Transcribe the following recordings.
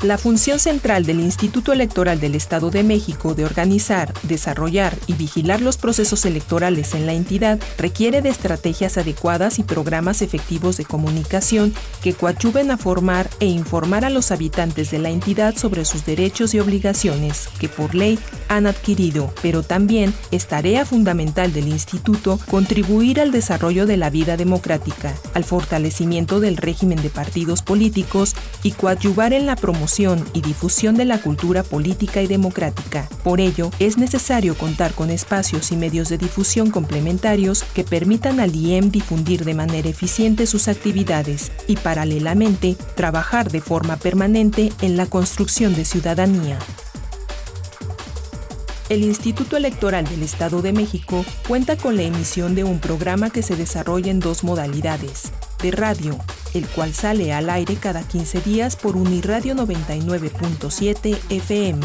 La función central del Instituto Electoral del Estado de México de organizar, desarrollar y vigilar los procesos electorales en la entidad requiere de estrategias adecuadas y programas efectivos de comunicación que coadyuven a formar e informar a los habitantes de la entidad sobre sus derechos y obligaciones que por ley han adquirido, pero también es tarea fundamental del Instituto contribuir al desarrollo de la vida democrática, al fortalecimiento del régimen de partidos políticos y coadyuvar en la promoción y difusión de la cultura política y democrática. Por ello, es necesario contar con espacios y medios de difusión complementarios que permitan al IEM difundir de manera eficiente sus actividades y, paralelamente, trabajar de forma permanente en la construcción de ciudadanía. El Instituto Electoral del Estado de México cuenta con la emisión de un programa que se desarrolla en dos modalidades: de radio, el cual sale al aire cada 15 días por Uniradio 99.7 FM.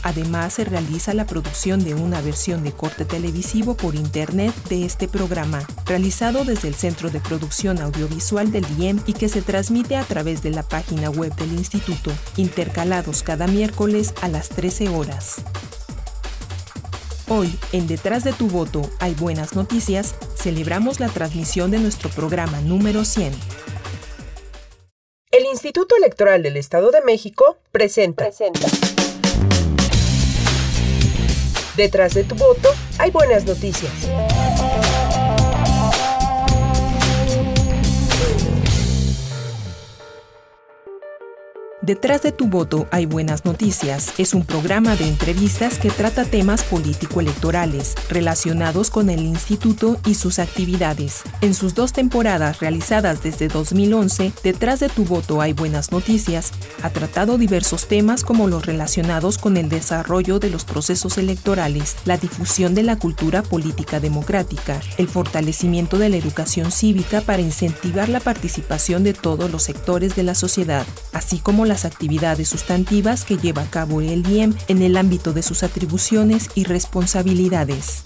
Además, se realiza la producción de una versión de corte televisivo por internet de este programa, realizado desde el Centro de Producción Audiovisual del IEM y que se transmite a través de la página web del Instituto, intercalados cada miércoles a las 13 horas. Hoy, en Detrás de tu voto hay buenas noticias, celebramos la transmisión de nuestro programa número 100. El Instituto Electoral del Estado de México presenta. Detrás de tu voto hay buenas noticias. Detrás de tu voto hay buenas noticias es un programa de entrevistas que trata temas político-electorales relacionados con el instituto y sus actividades. En sus 2 temporadas realizadas desde 2011, Detrás de tu voto hay buenas noticias ha tratado diversos temas como los relacionados con el desarrollo de los procesos electorales, la difusión de la cultura política democrática, el fortalecimiento de la educación cívica para incentivar la participación de todos los sectores de la sociedad, así como las actividades sustantivas que lleva a cabo el IEM en el ámbito de sus atribuciones y responsabilidades.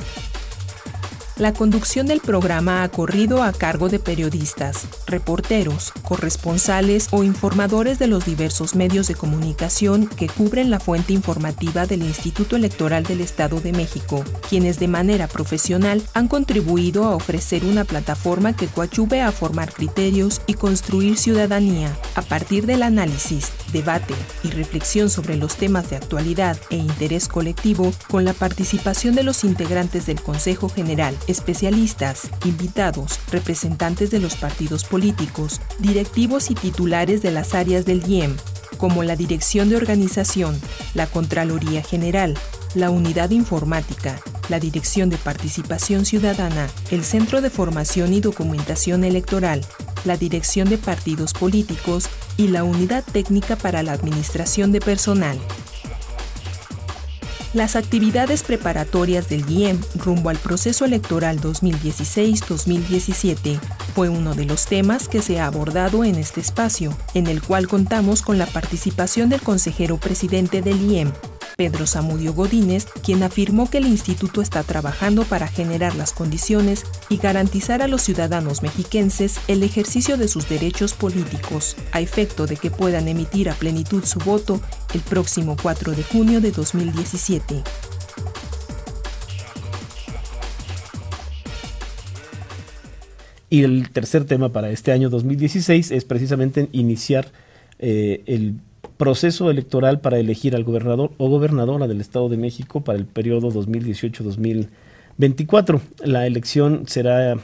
La conducción del programa ha corrido a cargo de periodistas, reporteros, corresponsales o informadores de los diversos medios de comunicación que cubren la fuente informativa del Instituto Electoral del Estado de México, quienes de manera profesional han contribuido a ofrecer una plataforma que coadyuve a formar criterios y construir ciudadanía a partir del análisis, debate y reflexión sobre los temas de actualidad e interés colectivo con la participación de los integrantes del Consejo General, especialistas, invitados, representantes de los partidos políticos, directivos y titulares de las áreas del IEM, como la Dirección de Organización, la Contraloría General, la Unidad Informática, la Dirección de Participación Ciudadana, el Centro de Formación y Documentación Electoral, la Dirección de Partidos Políticos y la Unidad Técnica para la Administración de Personal. Las actividades preparatorias del IEM rumbo al proceso electoral 2016-2017 fue uno de los temas que se ha abordado en este espacio, en el cual contamos con la participación del consejero presidente del IEM, Pedro Zamudio Godínez, quien afirmó que el instituto está trabajando para generar las condiciones y garantizar a los ciudadanos mexiquenses el ejercicio de sus derechos políticos, a efecto de que puedan emitir a plenitud su voto el próximo 4 de junio de 2017. Y el tercer tema para este año 2016 es precisamente iniciar el proceso electoral para elegir al gobernador o gobernadora del Estado de México para el periodo 2018-2024. La elección será, el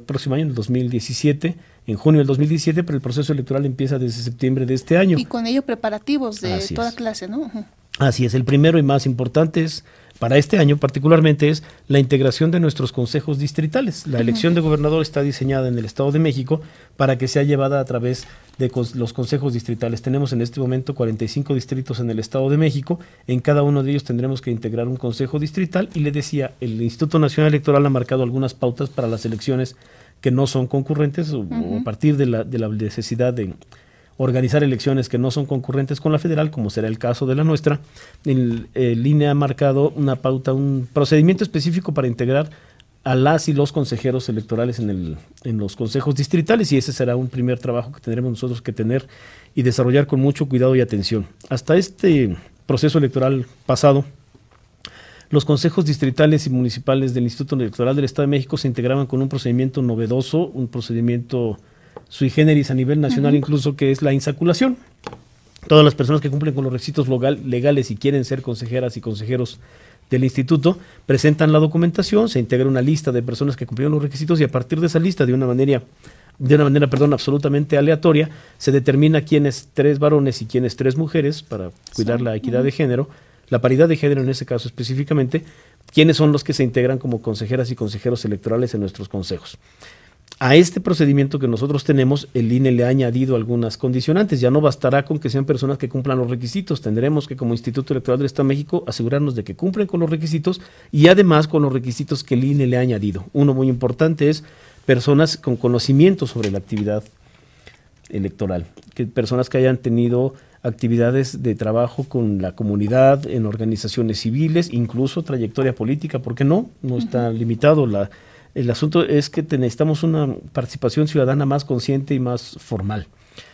próximo año, en el 2017, en junio del 2017, pero el proceso electoral empieza desde septiembre de este año. Y con ello preparativos de toda clase, ¿no? Uh-huh. Así es, el primero y más importante es, para este año particularmente, es la integración de nuestros consejos distritales. La elección de gobernador está diseñada en el Estado de México para que sea llevada a través de los consejos distritales. Tenemos en este momento 45 distritos en el Estado de México. En cada uno de ellos tendremos que integrar un consejo distrital y le decía, el Instituto Nacional Electoral ha marcado algunas pautas para las elecciones que no son concurrentes o a partir de la necesidad de organizar elecciones que no son concurrentes con la federal, como será el caso de la nuestra. El INE ha marcado una pauta, un procedimiento específico para integrar a las y los consejeros electorales en los consejos distritales, y ese será un primer trabajo que tendremos nosotros que tener y desarrollar con mucho cuidado y atención. Hasta este proceso electoral pasado, los consejos distritales y municipales del Instituto Electoral del Estado de México se integraban con un procedimiento novedoso, un procedimiento sui generis a nivel nacional, incluso, que es la insaculación. Todas las personas que cumplen con los requisitos legales y quieren ser consejeras y consejeros del instituto presentan la documentación, se integra una lista de personas que cumplieron los requisitos, y a partir de esa lista, de una manera absolutamente aleatoria, se determina quiénes 3 varones y quiénes 3 mujeres, para cuidar la equidad de género, la paridad de género en ese caso específicamente, quiénes son los que se integran como consejeras y consejeros electorales en nuestros consejos. A este procedimiento que nosotros tenemos, el INE le ha añadido algunas condicionantes. Ya no bastará con que sean personas que cumplan los requisitos. Tendremos que, como Instituto Electoral del Estado de México, asegurarnos de que cumplen con los requisitos, y además con los requisitos que el INE le ha añadido. Uno muy importante es personas con conocimiento sobre la actividad electoral, personas que hayan tenido actividades de trabajo con la comunidad, en organizaciones civiles, incluso trayectoria política, ¿por qué no? No está limitado. El asunto es que necesitamos una participación ciudadana más consciente y más formal.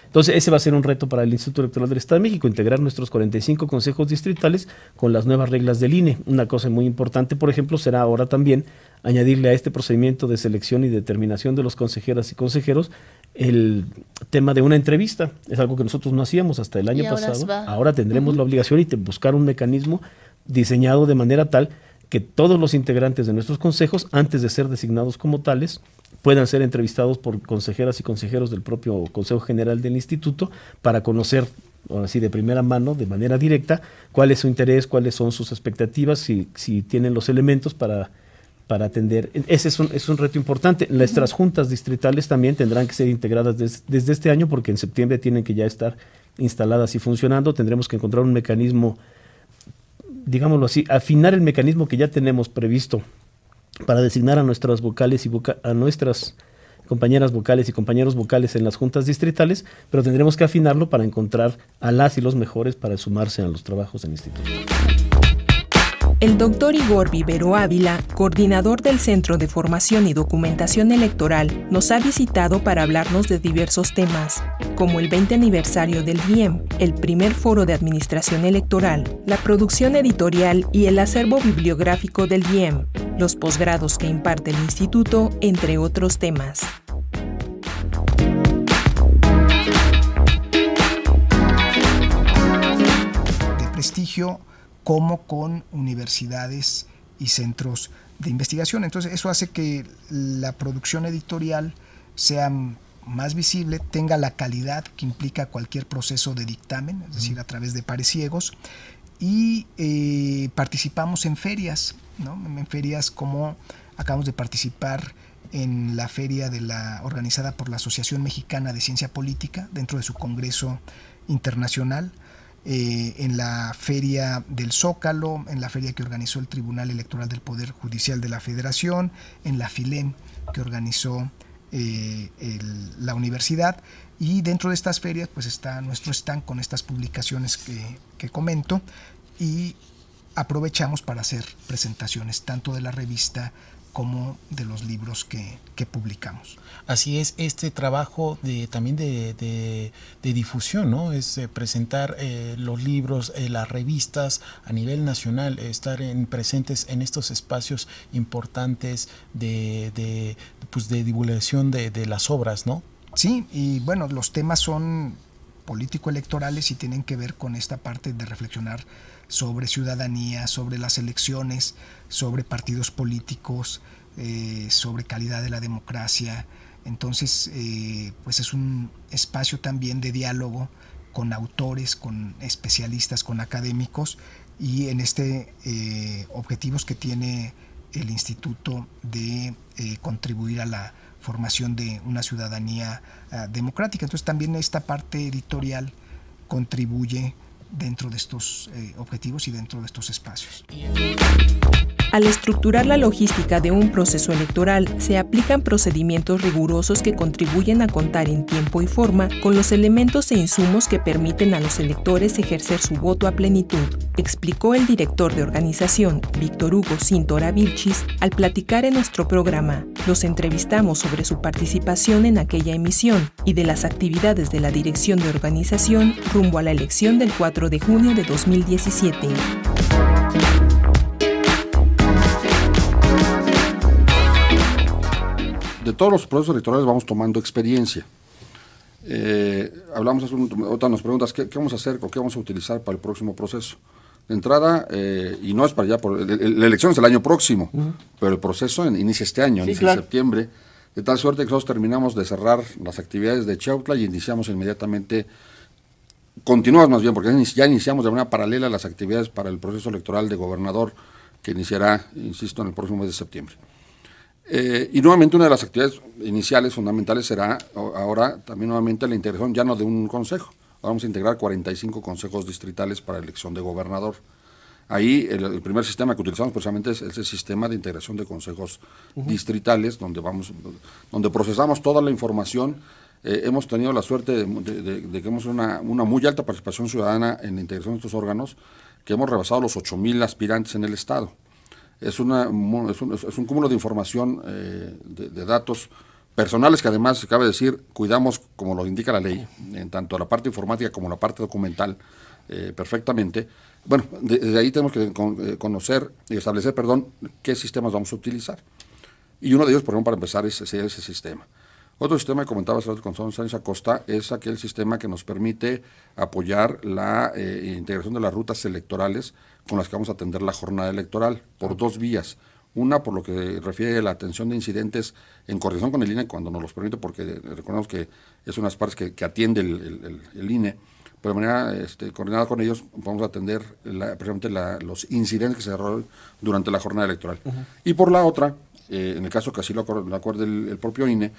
Entonces, ese va a ser un reto para el Instituto Electoral del Estado de México, integrar nuestros 45 consejos distritales con las nuevas reglas del INE. Una cosa muy importante, por ejemplo, será ahora también añadirle a este procedimiento de selección y determinación de los consejeras y consejeros el tema de una entrevista. Es algo que nosotros no hacíamos hasta el año pasado. Ahora tendremos la obligación y buscar un mecanismo diseñado de manera tal que todos los integrantes de nuestros consejos, antes de ser designados como tales, puedan ser entrevistados por consejeras y consejeros del propio Consejo General del Instituto, para conocer, ahora sí, de primera mano, de manera directa, cuál es su interés, cuáles son sus expectativas, si tienen los elementos para atender. Ese es un reto importante. Nuestras juntas distritales también tendrán que ser integradas desde este año, porque en septiembre tienen que ya estar instaladas y funcionando. Tendremos que encontrar un mecanismo, digámoslo así, afinar el mecanismo que ya tenemos previsto para designar a nuestras vocales a nuestras compañeras vocales y compañeros vocales en las juntas distritales, pero tendremos que afinarlo para encontrar a las y los mejores para sumarse a los trabajos del instituto. El doctor Igor Vivero Ávila, coordinador del Centro de Formación y Documentación Electoral, nos ha visitado para hablarnos de diversos temas, como el 20 aniversario del DIEM, el primer foro de administración electoral, la producción editorial y el acervo bibliográfico del DIEM, los posgrados que imparte el instituto, entre otros temas. De prestigio, como con universidades y centros de investigación. Entonces, eso hace que la producción editorial sea más visible, tenga la calidad que implica cualquier proceso de dictamen, es decir, a través de pares ciegos, y participamos en ferias, ¿no? En ferias como acabamos de participar en la feria organizada por la Asociación Mexicana de Ciencia Política, dentro de su congreso internacional, en la feria del Zócalo, en la feria que organizó el Tribunal Electoral del Poder Judicial de la Federación, en la FILEM que organizó la universidad, y dentro de estas ferias pues está nuestro stand con estas publicaciones que comento, y aprovechamos para hacer presentaciones tanto de la revista como de los libros que publicamos. Así es, este trabajo también de difusión, ¿no? Es presentar los libros, las revistas a nivel nacional, estar presentes en estos espacios importantes de divulgación de las obras, ¿no? Sí, y bueno, los temas son político-electorales y tienen que ver con esta parte de reflexionar sobre ciudadanía, sobre las elecciones, sobre partidos políticos, sobre calidad de la democracia. Entonces, pues es un espacio también de diálogo con autores, con especialistas, con académicos, y en objetivos que tiene el instituto de contribuir a la formación de una ciudadanía democrática. Entonces también esta parte editorial contribuye dentro de estos objetivos y dentro de estos espacios. Al estructurar la logística de un proceso electoral, se aplican procedimientos rigurosos que contribuyen a contar en tiempo y forma con los elementos e insumos que permiten a los electores ejercer su voto a plenitud, explicó el director de organización, Víctor Hugo Cintora Vilchis, al platicar en nuestro programa. Los entrevistamos sobre su participación en aquella emisión y de las actividades de la dirección de organización rumbo a la elección del 4 de junio de 2017. De todos los procesos electorales vamos tomando experiencia. Hablamos hace otra nos preguntas ¿qué vamos a hacer o qué vamos a utilizar para el próximo proceso? De entrada, y no es para allá, la elección es el año próximo, pero el proceso inicia este año, inicia en septiembre, de tal suerte que nosotros terminamos de cerrar las actividades de Chautla y iniciamos inmediatamente, continuamos más bien, porque ya iniciamos de manera paralela las actividades para el proceso electoral de gobernador que iniciará, insisto, en el próximo mes de septiembre. Y nuevamente una de las actividades iniciales fundamentales será ahora también nuevamente la integración ya no de un consejo. Vamos a integrar 45 consejos distritales para elección de gobernador. Ahí el primer sistema que utilizamos precisamente es el sistema de integración de consejos distritales, donde procesamos toda la información. Hemos tenido la suerte de que hemos una muy alta participación ciudadana en la integración de estos órganos, que hemos rebasado los 8,000 aspirantes en el estado. Es un cúmulo de información, de datos personales que además, cabe decir, cuidamos como lo indica la ley, en tanto la parte informática como la parte documental, perfectamente. Bueno, desde ahí tenemos que conocer y establecer, qué sistemas vamos a utilizar. Y uno de ellos, por ejemplo, para empezar, es ese sistema. Otro sistema que comentaba el Constantino Sánchez Acosta es aquel sistema que nos permite apoyar la integración de las rutas electorales con las que vamos a atender la jornada electoral por dos vías. Una, por lo que refiere a la atención de incidentes en coordinación con el INE, cuando nos los permite, porque recordemos que es unas partes que atiende el INE, pero de manera coordinada con ellos vamos a atender precisamente los incidentes que se desarrollan durante la jornada electoral. Y por la otra, en el caso que así lo acuerde el propio INE,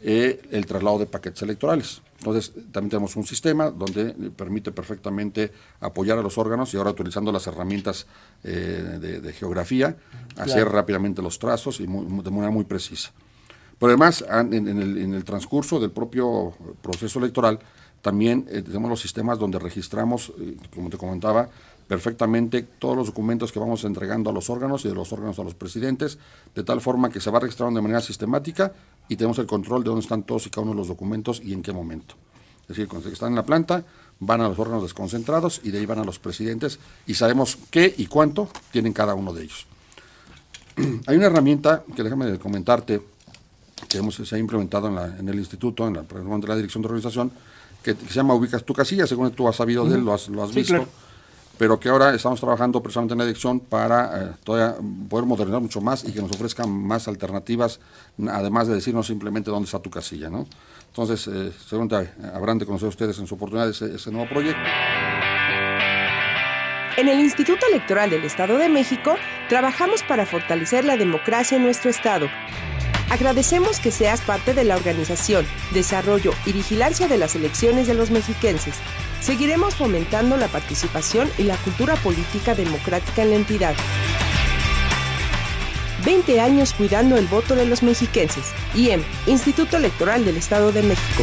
el traslado de paquetes electorales. Entonces, también tenemos un sistema donde permite perfectamente apoyar a los órganos y ahora utilizando las herramientas de geografía, hacer rápidamente los trazos y de manera muy precisa. Pero además, en el transcurso del propio proceso electoral, también tenemos los sistemas donde registramos, como te comentaba, perfectamente todos los documentos que vamos entregando a los órganos y de los órganos a los presidentes, de tal forma que se va registrando de manera sistemática y tenemos el control de dónde están todos y cada uno de los documentos y en qué momento. Es decir, cuando están en la planta, van a los órganos desconcentrados y de ahí van a los presidentes y sabemos qué y cuánto tienen cada uno de ellos. Hay una herramienta que déjame comentarte que se ha implementado en el instituto, en la dirección de organización, que se llama Ubicas tu casilla, según tú has sabido de él, lo has visto. Claro. Pero que ahora estamos trabajando precisamente en la dirección para todavía poder modernizar mucho más y que nos ofrezcan más alternativas, además de decirnos simplemente dónde está tu casilla, ¿no? Entonces, seguramente habrán de conocer ustedes en su oportunidad ese nuevo proyecto. En el Instituto Electoral del Estado de México, trabajamos para fortalecer la democracia en nuestro estado. Agradecemos que seas parte de la organización, desarrollo y vigilancia de las elecciones de los mexiquenses. Seguiremos fomentando la participación y la cultura política democrática en la entidad. 20 años cuidando el voto de los mexiquenses. IEM, Instituto Electoral del Estado de México.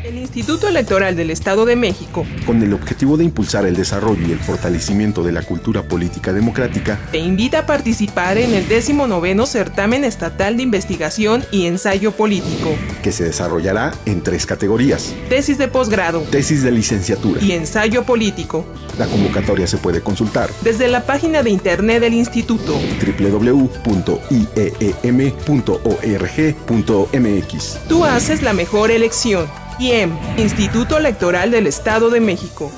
El Instituto Electoral del Estado de México, con el objetivo de impulsar el desarrollo y el fortalecimiento de la cultura política democrática, te invita a participar en el 19º Certamen Estatal de Investigación y Ensayo Político, que se desarrollará en 3 categorías: tesis de posgrado, tesis de licenciatura y ensayo político. La convocatoria se puede consultar desde la página de internet del instituto www.ieem.org.mx. Tú haces la mejor elección. IEM, Instituto Electoral del Estado de México.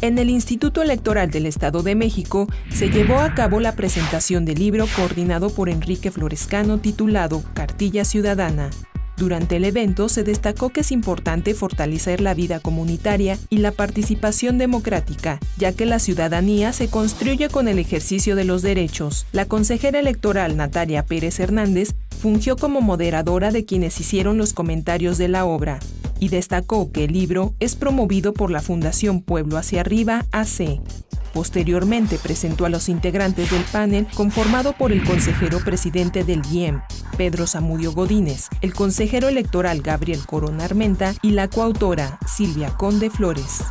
En el Instituto Electoral del Estado de México se llevó a cabo la presentación del libro coordinado por Enrique Florescano titulado Cartilla Ciudadana. Durante el evento se destacó que es importante fortalecer la vida comunitaria y la participación democrática, ya que la ciudadanía se construye con el ejercicio de los derechos. La consejera electoral Natalia Pérez Hernández fungió como moderadora de quienes hicieron los comentarios de la obra y destacó que el libro es promovido por la Fundación Pueblo Hacia Arriba AC. Posteriormente presentó a los integrantes del panel conformado por el consejero presidente del IEM, Pedro Zamudio Godínez, el consejero electoral Gabriel Corona Armenta y la coautora Silvia Conde Flores.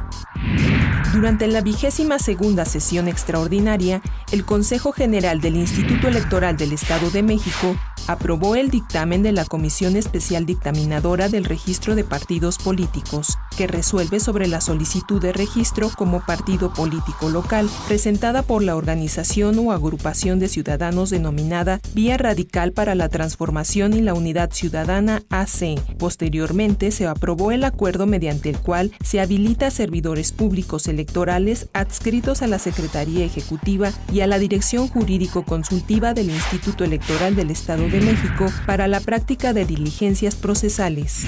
Durante la 22ª sesión extraordinaria, el Consejo General del Instituto Electoral del Estado de México aprobó el dictamen de la Comisión Especial Dictaminadora del Registro de Partidos Políticos, que resuelve sobre la solicitud de registro como partido político local presentada por la organización o agrupación de ciudadanos denominada Vía Radical para la Transformación y la Unidad Ciudadana AC. Posteriormente se aprobó el acuerdo mediante el cual se habilita a servidores públicos electorales adscritos a la Secretaría Ejecutiva y a la Dirección Jurídico-Consultiva del Instituto Electoral del Estado de México para la práctica de diligencias procesales.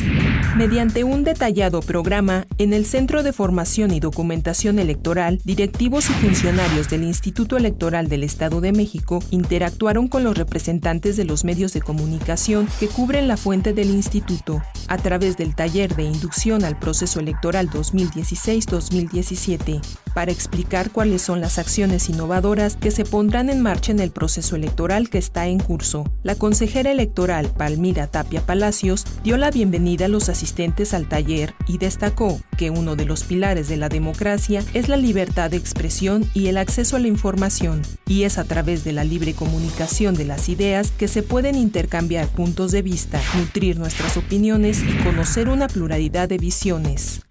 Mediante un detallado programa, en el Centro de Formación y Documentación Electoral, directivos y funcionarios del Instituto Electoral del Estado de México interactuaron con los representantes de los medios de comunicación que cubren la fuente del instituto, a través del taller de inducción al proceso electoral 2016-2017, para explicar cuáles son las acciones innovadoras que se pondrán en marcha en el proceso electoral que está en curso. La consejera electoral Palmira Tapia Palacios dio la bienvenida a los asistentes al taller y destacó que uno de los pilares de la democracia es la libertad de expresión y el acceso a la información, y es a través de la libre comunicación de las ideas que se pueden intercambiar puntos de vista, nutrir nuestras opiniones y conocer una pluralidad de visiones.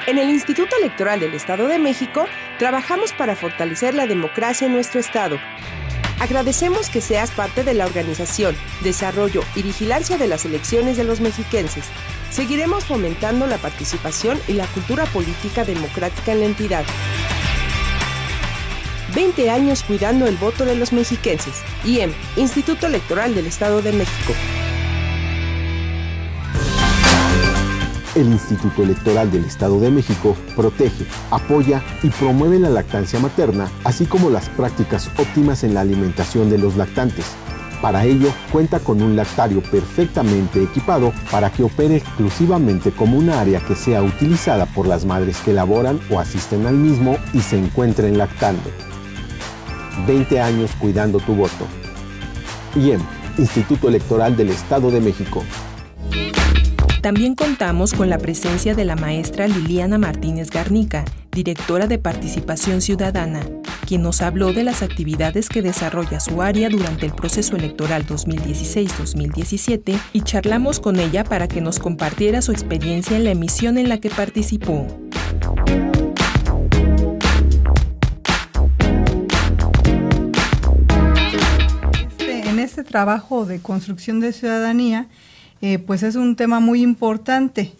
En el Instituto Electoral del Estado de México, trabajamos para fortalecer la democracia en nuestro estado. Agradecemos que seas parte de la organización, desarrollo y vigilancia de las elecciones de los mexiquenses. Seguiremos fomentando la participación y la cultura política democrática en la entidad. 20 años cuidando el voto de los mexiquenses. IEM, Instituto Electoral del Estado de México. El Instituto Electoral del Estado de México protege, apoya y promueve la lactancia materna, así como las prácticas óptimas en la alimentación de los lactantes. Para ello, cuenta con un lactario perfectamente equipado para que opere exclusivamente como un área que sea utilizada por las madres que laboran o asisten al mismo y se encuentren lactando. 20 años cuidando tu voto. IEM, Instituto Electoral del Estado de México. También contamos con la presencia de la maestra Liliana Martínez Garnica, directora de Participación Ciudadana, quien nos habló de las actividades que desarrolla su área durante el proceso electoral 2016-2017 y charlamos con ella para que nos compartiera su experiencia en la emisión en la que participó. En este trabajo de construcción de ciudadanía, pues es un tema muy importante.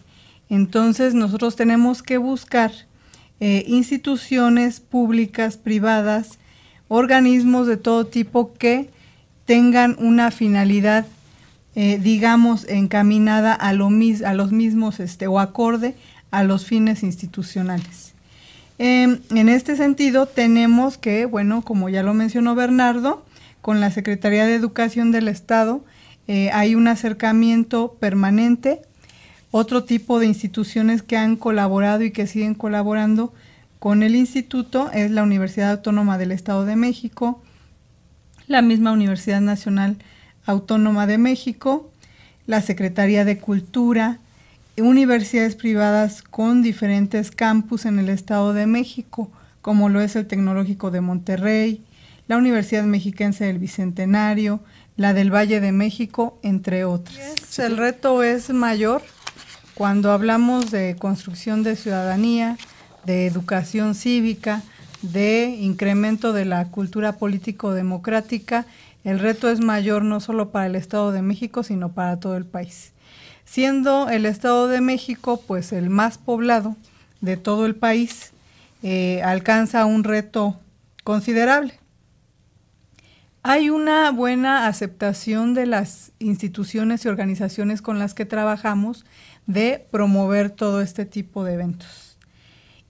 Entonces nosotros tenemos que buscar instituciones públicas, privadas, organismos de todo tipo que tengan una finalidad, digamos, encaminada a los mismos o acorde a los fines institucionales. En este sentido tenemos que, bueno, como ya lo mencionó Bernardo, con la Secretaría de Educación del Estado, hay un acercamiento permanente. Otro tipo de instituciones que han colaborado y que siguen colaborando con el instituto es la Universidad Autónoma del Estado de México, la misma Universidad Nacional Autónoma de México, la Secretaría de Cultura, universidades privadas con diferentes campus en el Estado de México, como lo es el Tecnológico de Monterrey, la Universidad Mexiquense del Bicentenario, la del Valle de México, entre otras. El reto es mayor cuando hablamos de construcción de ciudadanía, de educación cívica, de incremento de la cultura político-democrática. El reto es mayor no solo para el Estado de México, sino para todo el país. Siendo el Estado de México pues el más poblado de todo el país, alcanza un reto considerable. Hay una buena aceptación de las instituciones y organizaciones con las que trabajamos de promover todo este tipo de eventos.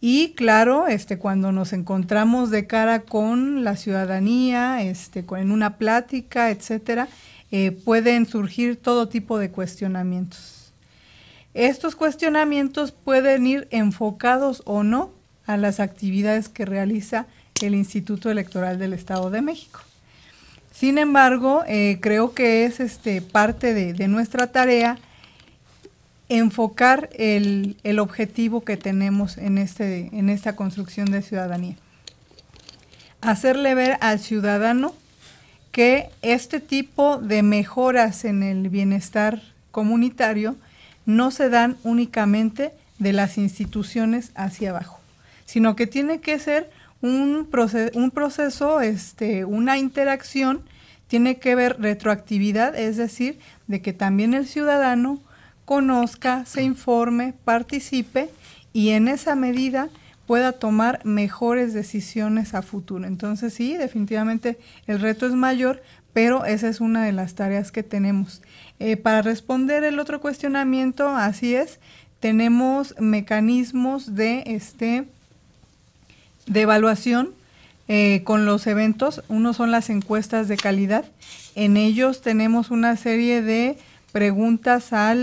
Y claro, cuando nos encontramos de cara con la ciudadanía, en una plática, etcétera, pueden surgir todo tipo de cuestionamientos. Estos cuestionamientos pueden ir enfocados o no a las actividades que realiza el Instituto Electoral del Estado de México. Sin embargo, creo que es parte de nuestra tarea enfocar el objetivo que tenemos en esta construcción de ciudadanía. Hacerle ver al ciudadano que este tipo de mejoras en el bienestar comunitario no se dan únicamente de las instituciones hacia abajo, sino que tiene que ser un proceso, una interacción, tiene que haber retroactividad, es decir, de que también el ciudadano conozca, se informe, participe y en esa medida pueda tomar mejores decisiones a futuro. Entonces sí, definitivamente el reto es mayor, pero esa es una de las tareas que tenemos. Para responder el otro cuestionamiento, así es, tenemos mecanismos de evaluación con los eventos. Uno son las encuestas de calidad. En ellos tenemos una serie de preguntas a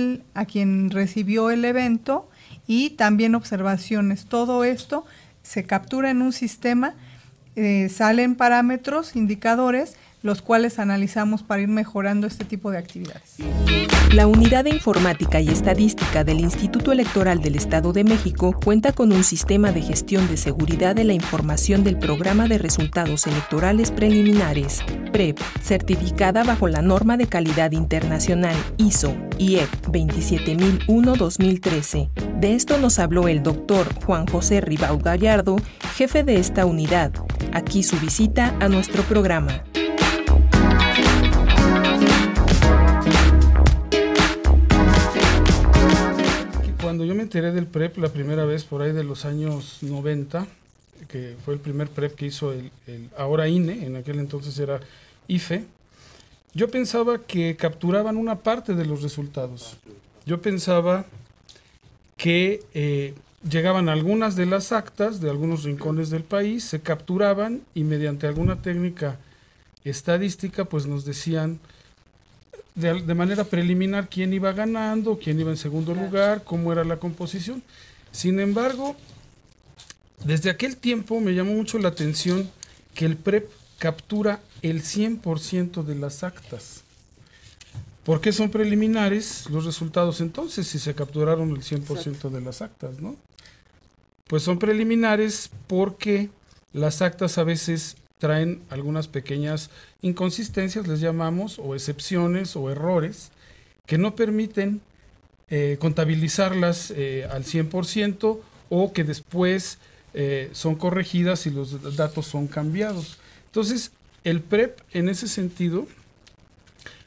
quien recibió el evento y también observaciones. Todo esto se captura en un sistema, salen parámetros, indicadores, los cuales analizamos para ir mejorando este tipo de actividades. La Unidad de Informática y Estadística del Instituto Electoral del Estado de México cuenta con un sistema de gestión de seguridad de la información del Programa de Resultados Electorales Preliminares, PREP, certificada bajo la norma de calidad internacional ISO/IEC 27001-2013. De esto nos habló el doctor Juan José Ribaud Gallardo, jefe de esta unidad. Aquí su visita a nuestro programa. Cuando yo me enteré del PREP la primera vez, por ahí de los años 90, que fue el primer PREP que hizo el ahora INE, en aquel entonces era IFE, yo pensaba que capturaban una parte de los resultados. Yo pensaba que llegaban algunas de las actas de algunos rincones del país, se capturaban y mediante alguna técnica estadística pues nos decían de manera preliminar quién iba ganando, quién iba en segundo lugar, cómo era la composición. Sin embargo, desde aquel tiempo me llamó mucho la atención que el PREP captura el 100% de las actas. ¿Por qué son preliminares los resultados entonces si se capturaron el 100% de las actas, ¿no? Pues son preliminares porque las actas a veces traen algunas pequeñas inconsistencias, les llamamos, o excepciones o errores, que no permiten contabilizarlas al 100% o que después son corregidas y los datos son cambiados. Entonces, el PREP en ese sentido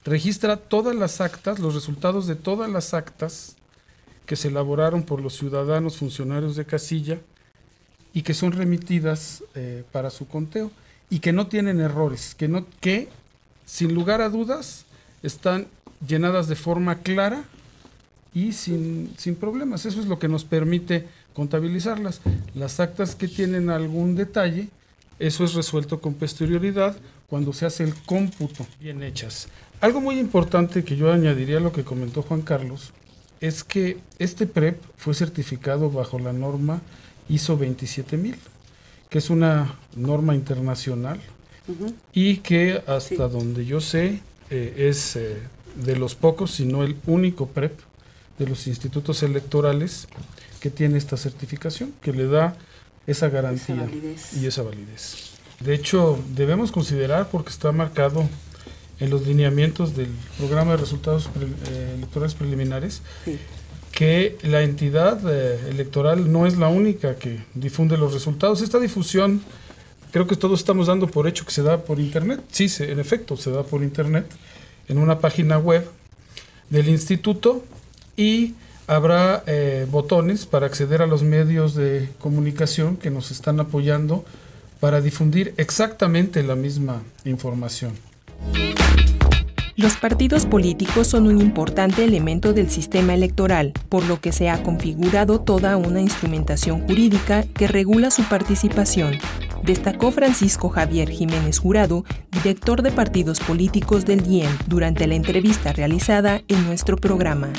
registra todas las actas, los resultados de todas las actas que se elaboraron por los ciudadanos funcionarios de casilla y que son remitidas para su conteo y que no tienen errores, que sin lugar a dudas están llenadas de forma clara y sin problemas. Eso es lo que nos permite contabilizarlas. Las actas que tienen algún detalle, eso es resuelto con posterioridad cuando se hace el cómputo bien hechas. Algo muy importante que yo añadiría a lo que comentó Juan Carlos es que este PREP fue certificado bajo la norma ISO 27000, que es una norma internacional y que hasta donde yo sé es de los pocos, si no el único PREP de los institutos electorales que tiene esta certificación, que le da esa garantía y esa validez. De hecho, debemos considerar, porque está marcado en los lineamientos del programa de resultados electorales preliminares, que la entidad electoral no es la única que difunde los resultados. Esta difusión, creo que todos estamos dando por hecho que se da por internet. Sí, en efecto, se da por internet en una página web del instituto y habrá botones para acceder a los medios de comunicación que nos están apoyando para difundir exactamente la misma información. Los partidos políticos son un importante elemento del sistema electoral, por lo que se ha configurado toda una instrumentación jurídica que regula su participación. destacó Francisco Javier Jiménez Jurado, director de partidos políticos del DIEM, durante la entrevista realizada en nuestro programa.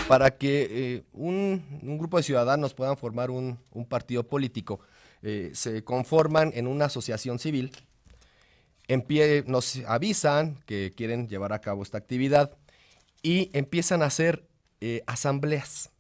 Para que un grupo de ciudadanos puedan formar un partido político, se conforman en una asociación civil, nos avisan que quieren llevar a cabo esta actividad y empiezan a hacer asambleas,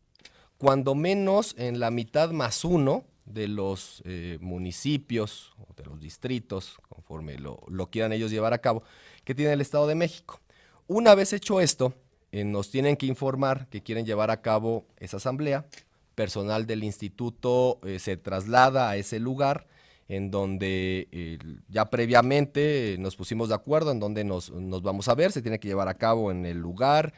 cuando menos en la mitad más uno de los municipios o de los distritos, conforme lo quieran ellos llevar a cabo, que tiene el Estado de México. Una vez hecho esto, nos tienen que informar que quieren llevar a cabo esa asamblea. Personal del instituto se traslada a ese lugar en donde ya previamente nos pusimos de acuerdo en donde nos vamos a ver. Se tiene que llevar a cabo en el lugar,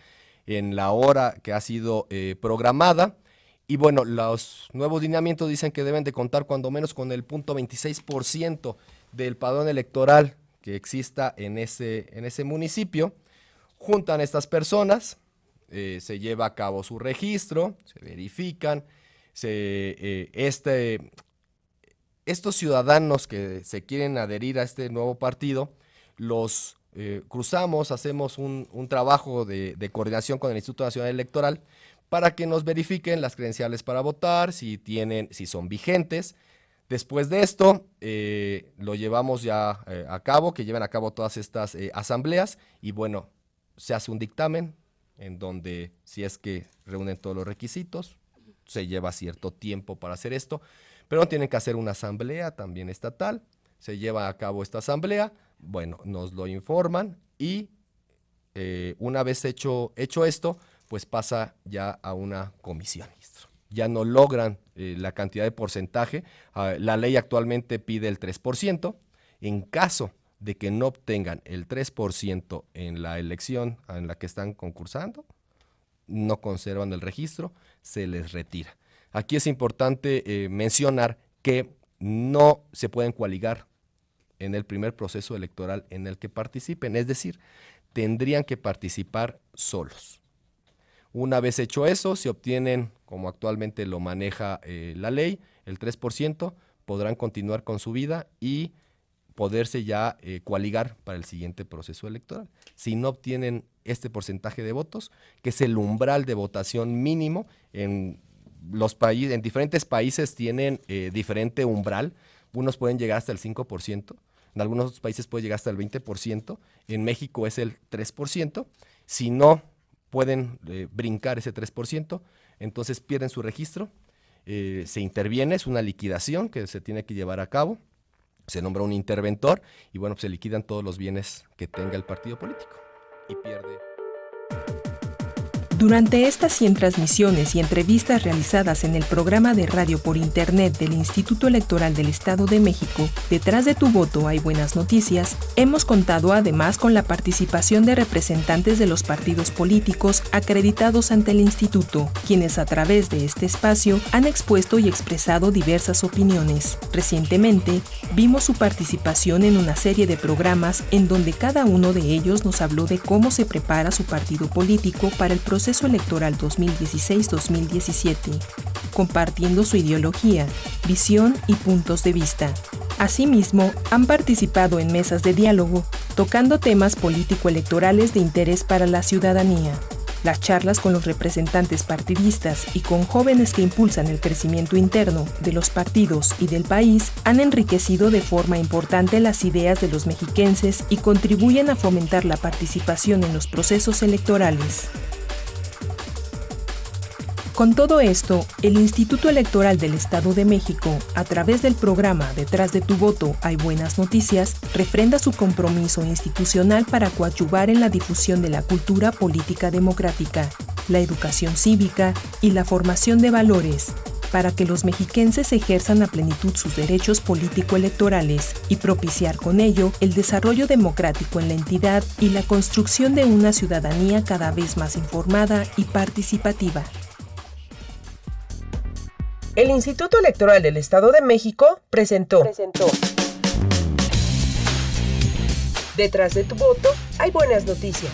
en la hora que ha sido programada. Y bueno, los nuevos lineamientos dicen que deben de contar cuando menos con el 0.26% del padrón electoral que exista en ese municipio. Juntan a estas personas, se lleva a cabo su registro, se verifican, estos ciudadanos que se quieren adherir a este nuevo partido, los cruzamos, hacemos un trabajo de coordinación con el Instituto Nacional Electoral para que nos verifiquen las credenciales para votar, si son vigentes. Después de esto, lo llevamos ya a cabo, que lleven a cabo todas estas asambleas y bueno, se hace un dictamen en donde si es que reúnen todos los requisitos, se lleva cierto tiempo para hacer esto, pero tienen que hacer una asamblea también estatal, se lleva a cabo esta asamblea, bueno, nos lo informan y una vez hecho esto, pues pasa ya a una comisión. Ya no logran la cantidad de porcentaje, la ley actualmente pide el 3%, en caso de que no obtengan el 3% en la elección en la que están concursando, no conservan el registro, se les retira. Aquí es importante mencionar que no se pueden coaligar en el primer proceso electoral en el que participen, es decir, tendrían que participar solos. Una vez hecho eso, si obtienen, como actualmente lo maneja la ley, el 3%, podrán continuar con su vida y poderse ya coaligar para el siguiente proceso electoral. Si no obtienen este porcentaje de votos, que es el umbral de votación mínimo, en diferentes países tienen diferente umbral, unos pueden llegar hasta el 5%, en algunos otros países puede llegar hasta el 20%, en México es el 3%, si no pueden brincar ese 3%, entonces pierden su registro, se interviene, es una liquidación que se tiene que llevar a cabo, se nombra un interventor y bueno, pues se liquidan todos los bienes que tenga el partido político y pierde. Durante estas 100 transmisiones y entrevistas realizadas en el programa de radio por internet del Instituto Electoral del Estado de México, Detrás de tu voto hay buenas noticias, hemos contado además con la participación de representantes de los partidos políticos acreditados ante el instituto, quienes a través de este espacio han expuesto y expresado diversas opiniones. Recientemente, vimos su participación en una serie de programas en donde cada uno de ellos nos habló de cómo se prepara su partido político para el proceso electoral 2016-2017, compartiendo su ideología, visión y puntos de vista. Asimismo, han participado en mesas de diálogo, tocando temas político-electorales de interés para la ciudadanía. Las charlas con los representantes partidistas y con jóvenes que impulsan el crecimiento interno de los partidos y del país han enriquecido de forma importante las ideas de los mexiquenses y contribuyen a fomentar la participación en los procesos electorales. Con todo esto, el Instituto Electoral del Estado de México, a través del programa Detrás de tu voto hay buenas noticias, refrenda su compromiso institucional para coadyuvar en la difusión de la cultura política democrática, la educación cívica y la formación de valores, para que los mexiquenses ejerzan a plenitud sus derechos político-electorales y propiciar con ello el desarrollo democrático en la entidad y la construcción de una ciudadanía cada vez más informada y participativa. El Instituto Electoral del Estado de México presentó Detrás de tu voto hay buenas noticias.